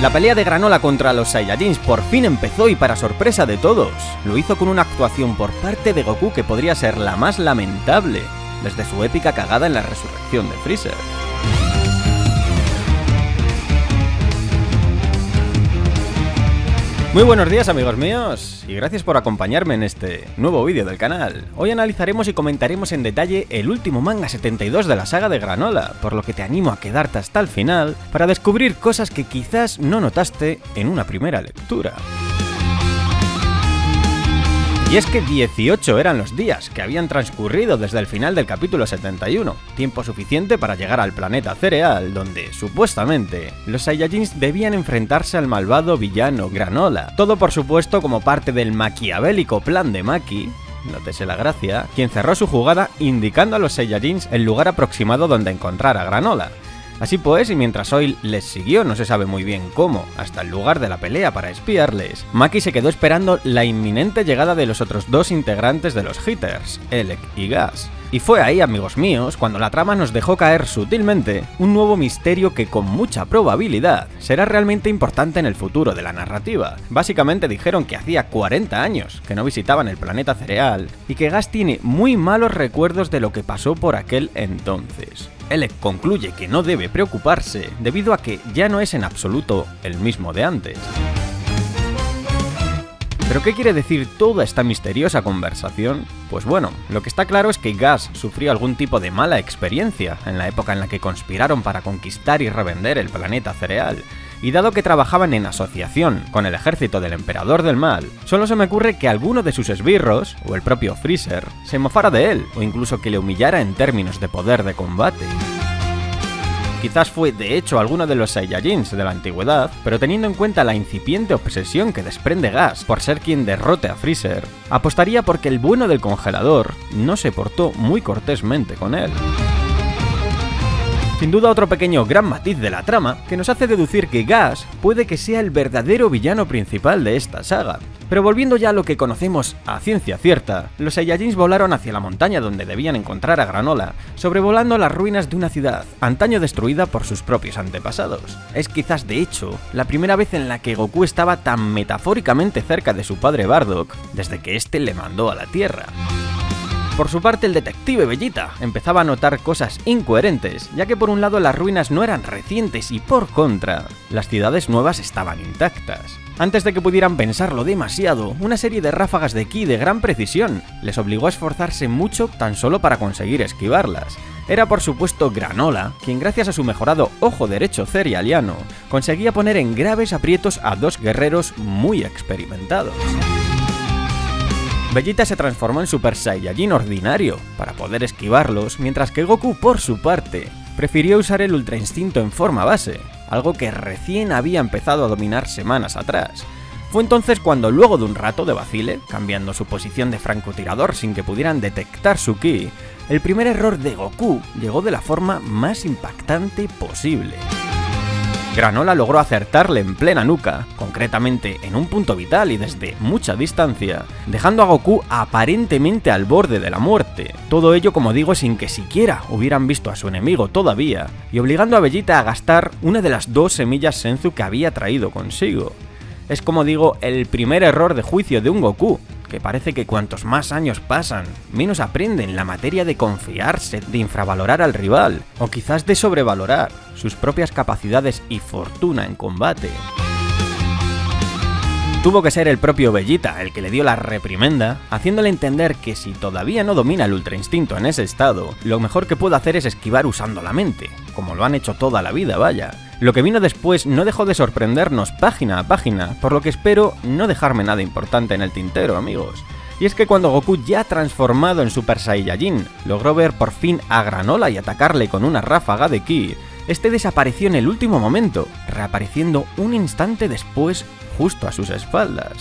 La pelea de Granola contra los Saiyajins por fin empezó y para sorpresa de todos, lo hizo con una actuación por parte de Goku que podría ser la más lamentable desde su épica cagada en la resurrección de Freezer. Muy buenos días amigos míos, y gracias por acompañarme en este nuevo vídeo del canal. Hoy analizaremos y comentaremos en detalle el último manga 72 de la saga de Granola, por lo que te animo a quedarte hasta el final para descubrir cosas que quizás no notaste en una primera lectura. Y es que 18 eran los días que habían transcurrido desde el final del capítulo 71, tiempo suficiente para llegar al planeta Cereal, donde, supuestamente, los Saiyajins debían enfrentarse al malvado villano Granola. Todo por supuesto como parte del maquiavélico plan de Maki, nótese la gracia, quien cerró su jugada indicando a los Saiyajins el lugar aproximado donde encontrar a Granola. Así pues, y mientras Oil les siguió, no se sabe muy bien cómo, hasta el lugar de la pelea para espiarles, Maki se quedó esperando la inminente llegada de los otros dos integrantes de los Hitters, Elec y Gas. Y fue ahí, amigos míos, cuando la trama nos dejó caer sutilmente un nuevo misterio que con mucha probabilidad será realmente importante en el futuro de la narrativa. Básicamente dijeron que hacía 40 años que no visitaban el planeta Cereal y que Gas tiene muy malos recuerdos de lo que pasó por aquel entonces. Elec concluye que no debe preocuparse debido a que ya no es en absoluto el mismo de antes. ¿Pero qué quiere decir toda esta misteriosa conversación? Pues bueno, lo que está claro es que Gas sufrió algún tipo de mala experiencia en la época en la que conspiraron para conquistar y revender el planeta Cereal, y dado que trabajaban en asociación con el ejército del Emperador del Mal, solo se me ocurre que alguno de sus esbirros, o el propio Freezer, se mofara de él, o incluso que le humillara en términos de poder de combate. Quizás fue de hecho alguno de los Saiyajins de la antigüedad, pero teniendo en cuenta la incipiente obsesión que desprende Gas por ser quien derrote a Freezer, apostaría porque el bueno del congelador no se portó muy cortésmente con él. Sin duda otro pequeño gran matiz de la trama que nos hace deducir que Gas puede que sea el verdadero villano principal de esta saga. Pero volviendo ya a lo que conocemos a ciencia cierta, los Saiyajins volaron hacia la montaña donde debían encontrar a Granola, sobrevolando las ruinas de una ciudad antaño destruida por sus propios antepasados. Es quizás de hecho la primera vez en la que Goku estaba tan metafóricamente cerca de su padre Bardock desde que éste le mandó a la Tierra. Por su parte, el detective Vegeta empezaba a notar cosas incoherentes, ya que por un lado las ruinas no eran recientes y por contra, las ciudades nuevas estaban intactas. Antes de que pudieran pensarlo demasiado, una serie de ráfagas de ki de gran precisión les obligó a esforzarse mucho tan solo para conseguir esquivarlas. Era por supuesto Granola, quien gracias a su mejorado ojo derecho cerealiano, conseguía poner en graves aprietos a dos guerreros muy experimentados. Vegeta se transformó en Super Saiyajin ordinario para poder esquivarlos, mientras que Goku, por su parte, prefirió usar el Ultra Instinto en forma base, algo que recién había empezado a dominar semanas atrás. Fue entonces cuando, luego de un rato de vacile, cambiando su posición de francotirador sin que pudieran detectar su ki, el primer error de Goku llegó de la forma más impactante posible. Granola logró acertarle en plena nuca, concretamente en un punto vital y desde mucha distancia, dejando a Goku aparentemente al borde de la muerte. Todo ello, como digo, sin que siquiera hubieran visto a su enemigo todavía, y obligando a Vegeta a gastar una de las dos semillas Senzu que había traído consigo. Es, como digo, el primer error de juicio de un Goku, que parece que cuantos más años pasan, menos aprenden la materia de confiarse, de infravalorar al rival, o quizás de sobrevalorar sus propias capacidades y fortuna en combate. Tuvo que ser el propio Vegeta el que le dio la reprimenda, haciéndole entender que si todavía no domina el Ultra Instinto en ese estado, lo mejor que puede hacer es esquivar usando la mente, como lo han hecho toda la vida, vaya. Lo que vino después no dejó de sorprendernos página a página, por lo que espero no dejarme nada importante en el tintero, amigos. Y es que cuando Goku, ya transformado en Super Saiyajin, logró ver por fin a Granola y atacarle con una ráfaga de ki, este desapareció en el último momento, reapareciendo un instante después justo a sus espaldas.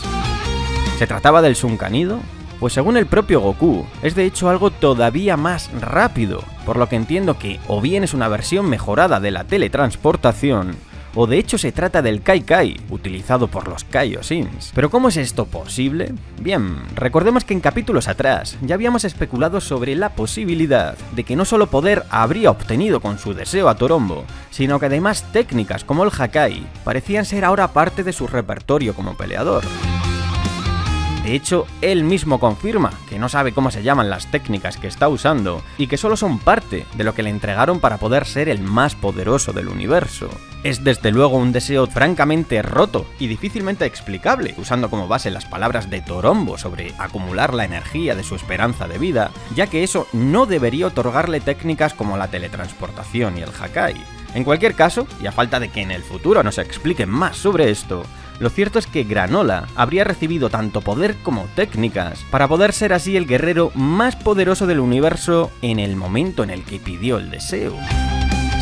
¿Se trataba del Sunkanido? Pues según el propio Goku, es de hecho algo todavía más rápido, por lo que entiendo que o bien es una versión mejorada de la teletransportación, o de hecho se trata del Kai Kai, utilizado por los Kaioshins. ¿Pero cómo es esto posible? Bien, recordemos que en capítulos atrás ya habíamos especulado sobre la posibilidad de que no solo poder habría obtenido con su deseo a Torombo, sino que además técnicas como el Hakai parecían ser ahora parte de su repertorio como peleador. De hecho, él mismo confirma que no sabe cómo se llaman las técnicas que está usando y que solo son parte de lo que le entregaron para poder ser el más poderoso del universo. Es desde luego un deseo francamente roto y difícilmente explicable, usando como base las palabras de Torombo sobre acumular la energía de su esperanza de vida, ya que eso no debería otorgarle técnicas como la teletransportación y el Hakai. En cualquier caso, y a falta de que en el futuro nos expliquen más sobre esto, lo cierto es que Granola habría recibido tanto poder como técnicas para poder ser así el guerrero más poderoso del universo en el momento en el que pidió el deseo.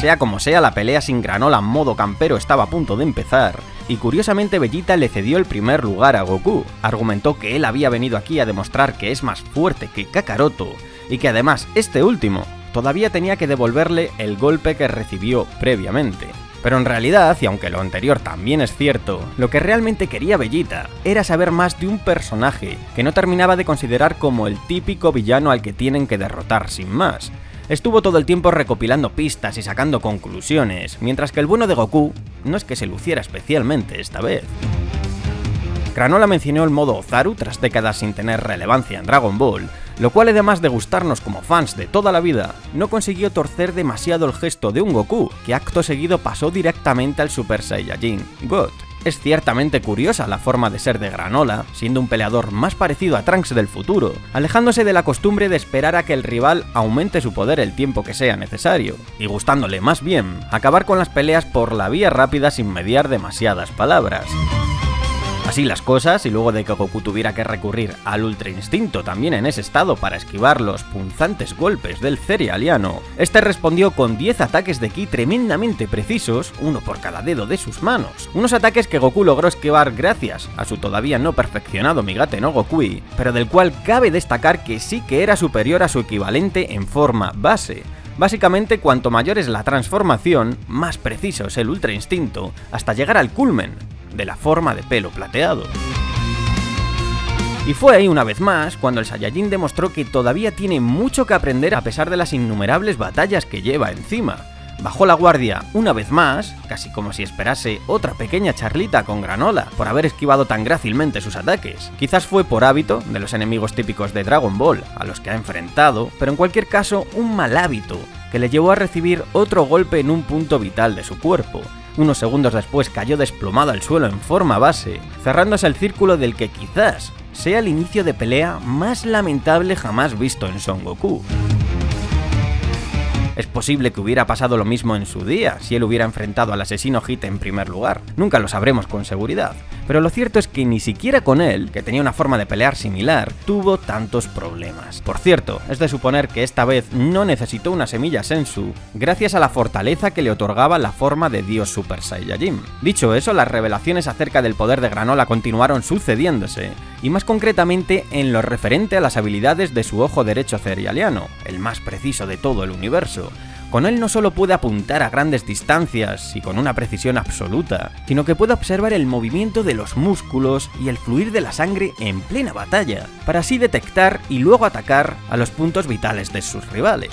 Sea como sea, la pelea sin Granola modo campero estaba a punto de empezar, y curiosamente Vegeta le cedió el primer lugar a Goku. Argumentó que él había venido aquí a demostrar que es más fuerte que Kakaroto, y que además este último todavía tenía que devolverle el golpe que recibió previamente. Pero en realidad, y aunque lo anterior también es cierto, lo que realmente quería Vegeta era saber más de un personaje que no terminaba de considerar como el típico villano al que tienen que derrotar sin más. Estuvo todo el tiempo recopilando pistas y sacando conclusiones, mientras que el bueno de Goku no es que se luciera especialmente esta vez. Granola mencionó el modo Ozaru tras décadas sin tener relevancia en Dragon Ball, lo cual además de gustarnos como fans de toda la vida, no consiguió torcer demasiado el gesto de un Goku, que acto seguido pasó directamente al Super Saiyajin God. Es ciertamente curiosa la forma de ser de Granola, siendo un peleador más parecido a Trunks del futuro, alejándose de la costumbre de esperar a que el rival aumente su poder el tiempo que sea necesario, y gustándole más bien acabar con las peleas por la vía rápida sin mediar demasiadas palabras. Así las cosas, y luego de que Goku tuviera que recurrir al Ultra Instinto también en ese estado para esquivar los punzantes golpes del Cerealiano, este respondió con 10 ataques de ki tremendamente precisos, uno por cada dedo de sus manos. Unos ataques que Goku logró esquivar gracias a su todavía no perfeccionado Migate no Gokui, pero del cual cabe destacar que sí que era superior a su equivalente en forma base. Básicamente, cuanto mayor es la transformación, más preciso es el Ultra Instinto, hasta llegar al culmen de la forma de pelo plateado. Y fue ahí una vez más cuando el Saiyajin demostró que todavía tiene mucho que aprender a pesar de las innumerables batallas que lleva encima. Bajó la guardia una vez más, casi como si esperase otra pequeña charlita con Granola por haber esquivado tan grácilmente sus ataques. Quizás fue por hábito de los enemigos típicos de Dragon Ball a los que ha enfrentado, pero en cualquier caso un mal hábito que le llevó a recibir otro golpe en un punto vital de su cuerpo. Unos segundos después cayó desplomado al suelo en forma base, cerrándose el círculo del que quizás sea el inicio de pelea más lamentable jamás visto en Son Goku. Es posible que hubiera pasado lo mismo en su día, si él hubiera enfrentado al asesino Hit en primer lugar. Nunca lo sabremos con seguridad. Pero lo cierto es que ni siquiera con él, que tenía una forma de pelear similar, tuvo tantos problemas. Por cierto, es de suponer que esta vez no necesitó una semilla Senzu, gracias a la fortaleza que le otorgaba la forma de Dios Super Saiyajin. Dicho eso, las revelaciones acerca del poder de Granola continuaron sucediéndose, y más concretamente en lo referente a las habilidades de su ojo derecho cerealiano, el más preciso de todo el universo. Con él no solo puede apuntar a grandes distancias y con una precisión absoluta, sino que puede observar el movimiento de los músculos y el fluir de la sangre en plena batalla, para así detectar y luego atacar a los puntos vitales de sus rivales.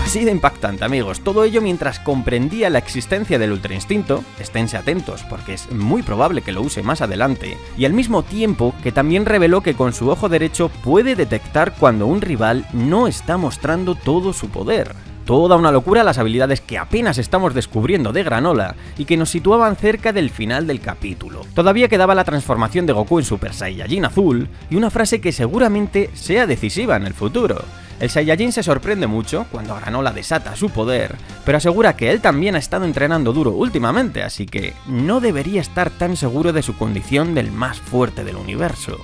Así de impactante, amigos, todo ello mientras comprendía la existencia del Ultra Instinto, esténse atentos porque es muy probable que lo use más adelante, y al mismo tiempo que también reveló que con su ojo derecho puede detectar cuando un rival no está mostrando todo su poder. Toda una locura las habilidades que apenas estamos descubriendo de Granola y que nos situaban cerca del final del capítulo. Todavía quedaba la transformación de Goku en Super Saiyajin azul y una frase que seguramente sea decisiva en el futuro. El Saiyajin se sorprende mucho cuando Granola desata su poder, pero asegura que él también ha estado entrenando duro últimamente, así que no debería estar tan seguro de su condición del más fuerte del universo.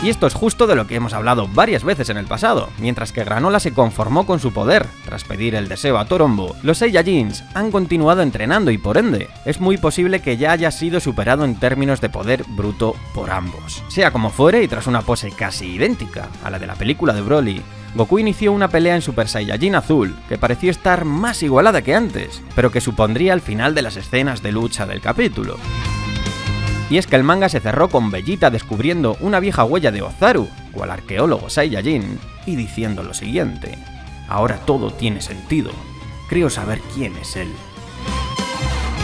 Y esto es justo de lo que hemos hablado varias veces en el pasado. Mientras que Granola se conformó con su poder tras pedir el deseo a Torombo, los Saiyajins han continuado entrenando y por ende es muy posible que ya haya sido superado en términos de poder bruto por ambos. Sea como fuere, y tras una pose casi idéntica a la de la película de Broly, Goku inició una pelea en Super Saiyajin Azul que pareció estar más igualada que antes, pero que supondría el final de las escenas de lucha del capítulo. Y es que el manga se cerró con Vegeta descubriendo una vieja huella de Ozaru, cual arqueólogo Saiyajin, y diciendo lo siguiente: ahora todo tiene sentido, creo saber quién es él.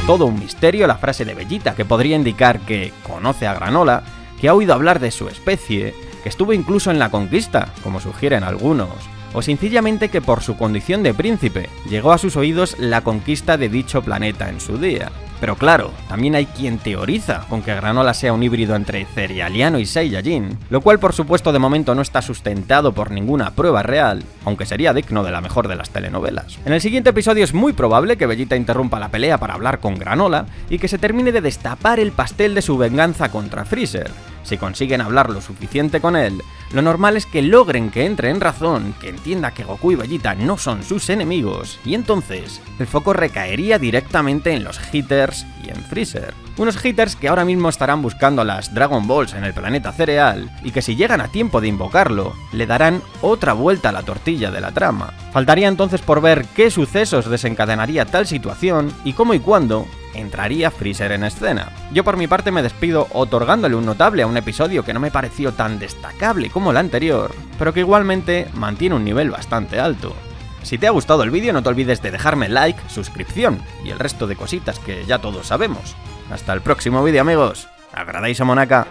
Todo un misterio la frase de Vegeta, que podría indicar que conoce a Granola, que ha oído hablar de su especie, que estuvo incluso en la conquista, como sugieren algunos, o sencillamente que por su condición de príncipe llegó a sus oídos la conquista de dicho planeta en su día. Pero claro, también hay quien teoriza con que Granola sea un híbrido entre Cerealiano y Saiyajin, lo cual por supuesto de momento no está sustentado por ninguna prueba real, aunque sería digno de la mejor de las telenovelas. En el siguiente episodio es muy probable que Vegeta interrumpa la pelea para hablar con Granola y que se termine de destapar el pastel de su venganza contra Freezer. Si consiguen hablar lo suficiente con él, lo normal es que logren que entre en razón, que entienda que Goku y Vegeta no son sus enemigos, y entonces el foco recaería directamente en los Hitters y en Freezer. Unos Hitters que ahora mismo estarán buscando las Dragon Balls en el planeta Cereal, y que si llegan a tiempo de invocarlo, le darán otra vuelta a la tortilla de la trama. Faltaría entonces por ver qué sucesos desencadenaría tal situación, y cómo y cuándo entraría Freezer en escena. Yo por mi parte me despido otorgándole un notable a un episodio que no me pareció tan destacable como el anterior, pero que igualmente mantiene un nivel bastante alto. Si te ha gustado el vídeo no te olvides de dejarme like, suscripción y el resto de cositas que ya todos sabemos. Hasta el próximo vídeo amigos, agradéis a Monaka.